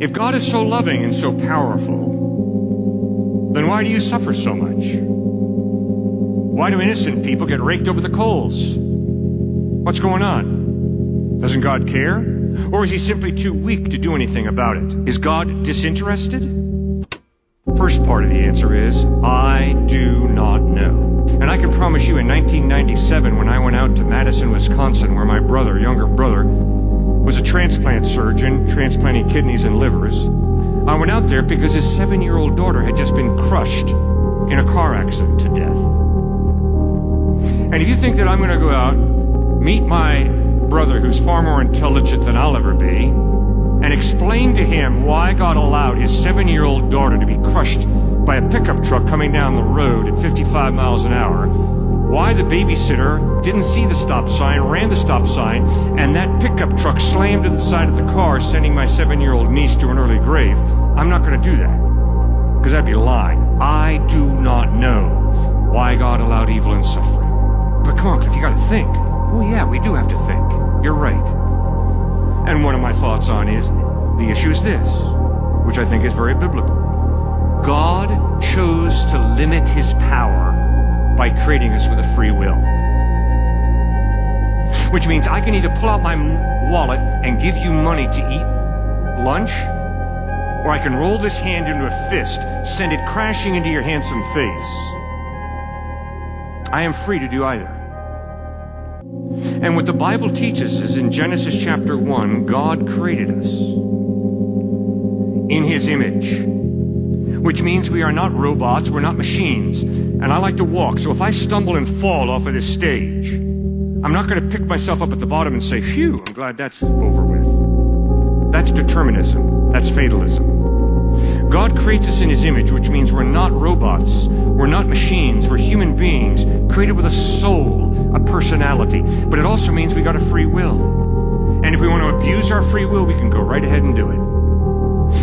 If God is so loving and so powerful, then why do you suffer so much? Why do innocent people get raked over the coals? What's going on? Doesn't God care? Or is he simply too weak to do anything about it? Is God disinterested? First part of the answer is, I do not know. And I can promise you in 1997, when I went out to Madison, Wisconsin, where my younger brother, was a transplant surgeon, transplanting kidneys and livers, I went out there because his 7-year-old daughter had just been crushed in a car accident to death. And if you think that I'm going to go out, meet my brother who's far more intelligent than I'll ever be, and explain to him why God allowed his 7-year-old daughter to be crushed by a pickup truck coming down the road at 55 miles an hour, why the babysitter didn't see the stop sign, ran the stop sign, and that pickup truck slammed to the side of the car, sending my 7-year-old niece to an early grave, I'm not going to do that, because that'd be lying. I do not know why God allowed evil and suffering. But come on, Cliff, you got to think. Oh yeah, we do have to think. You're right. And one of my thoughts on is, the issue is this, which I think is very biblical. God chose to limit his power by creating us with a free will. Which means I can either pull out my wallet and give you money to eat lunch, or I can roll this hand into a fist, send it crashing into your handsome face. I am free to do either. And what the Bible teaches is in Genesis chapter 1, God created us in his image, which means we are not robots, we're not machines. And I like to walk, so if I stumble and fall off of this stage, I'm not going to pick myself up at the bottom and say, phew, I'm glad that's over with. That's determinism. That's fatalism. God creates us in his image, which means we're not robots, we're not machines, we're human beings created with a soul, a personality. But it also means we got a free will. And if we want to abuse our free will, we can go right ahead and do it.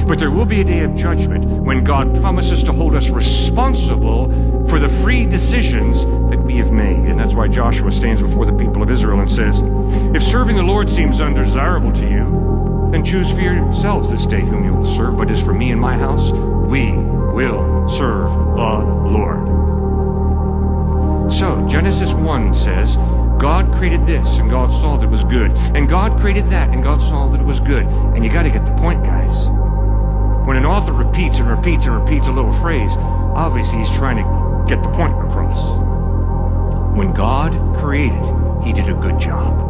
But there will be a day of judgment when God promises to hold us responsible for the free decisions that we have made. And that's why Joshua stands before the people of Israel and says, if serving the Lord seems undesirable to you, then choose for yourselves this day whom you will serve. But as for me and my house, we will serve the Lord. So Genesis 1 says, God created this, and God saw that it was good. And God created that, and God saw that it was good. And you got to get the point, guys. When an author repeats and repeats and repeats a little phrase, obviously he's trying to get the point across. When God created, he did a good job.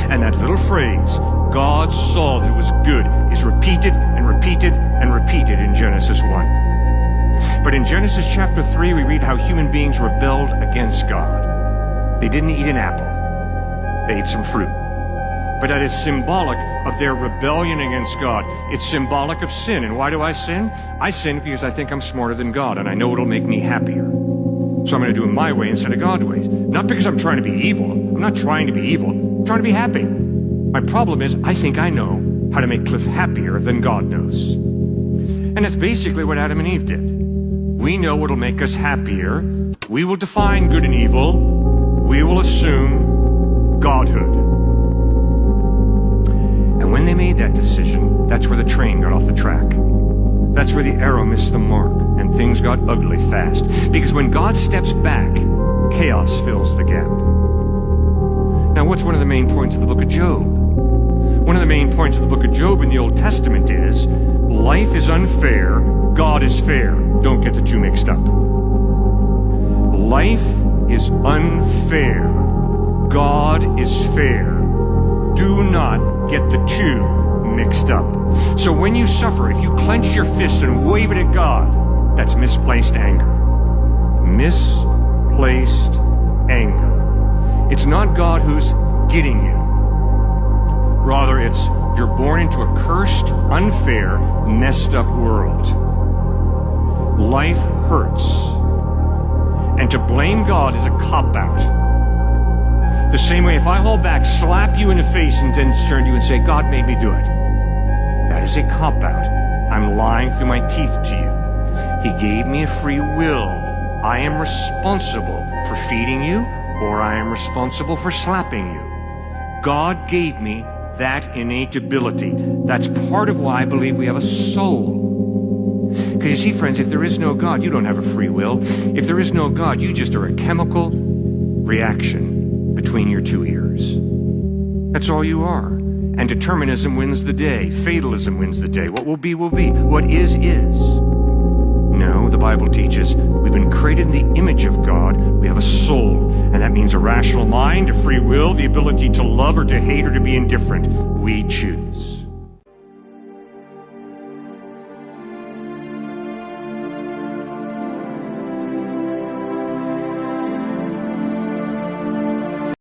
And that little phrase, God saw that it was good, is repeated and repeated and repeated in Genesis 1. But in Genesis chapter 3, we read how human beings rebelled against God. They didn't eat an apple. They ate some fruit. But that is symbolic of their rebellion against God. It's symbolic of sin. And why do I sin? I sin because I think I'm smarter than God, and I know it'll make me happier. So I'm going to do it my way instead of God's ways. Not because I'm trying to be evil. I'm not trying to be evil. I'm trying to be happy. My problem is I think I know how to make Cliff happier than God knows. And that's basically what Adam and Eve did. We know what'll make us happier. We will define good and evil. We will assume godhood. And when they made that decision, that's where the train got off the track. That's where the arrow missed the mark, and things got ugly fast. Because when God steps back, chaos fills the gap. Now, what's one of the main points of the book of Job? One of the main points of the book of Job in the Old Testament is, life is unfair, God is fair. Don't get the two mixed up. Life is unfair, God is fair. Do not get the two mixed up. So when you suffer, if you clench your fist and wave it at God, that's misplaced anger. Misplaced anger. It's not God who's getting you. Rather, it's you're born into a cursed, unfair, messed up world. Life hurts. And to blame God is a cop-out. The same way if I hold back, slap you in the face, and then turn to you and say, God made me do it. That is a cop-out. I'm lying through my teeth to you. He gave me a free will. I am responsible for feeding you, or I am responsible for slapping you. God gave me that innate ability. That's part of why I believe we have a soul. Because you see, friends, if there is no God, you don't have a free will. If there is no God, you just are a chemical reaction between your two ears. That's all you are. And determinism wins the day. Fatalism wins the day. What will be, will be. What is. No, the Bible teaches we've been created in the image of God. We have a soul, and that means a rational mind, a free will, the ability to love or to hate or to be indifferent. We choose.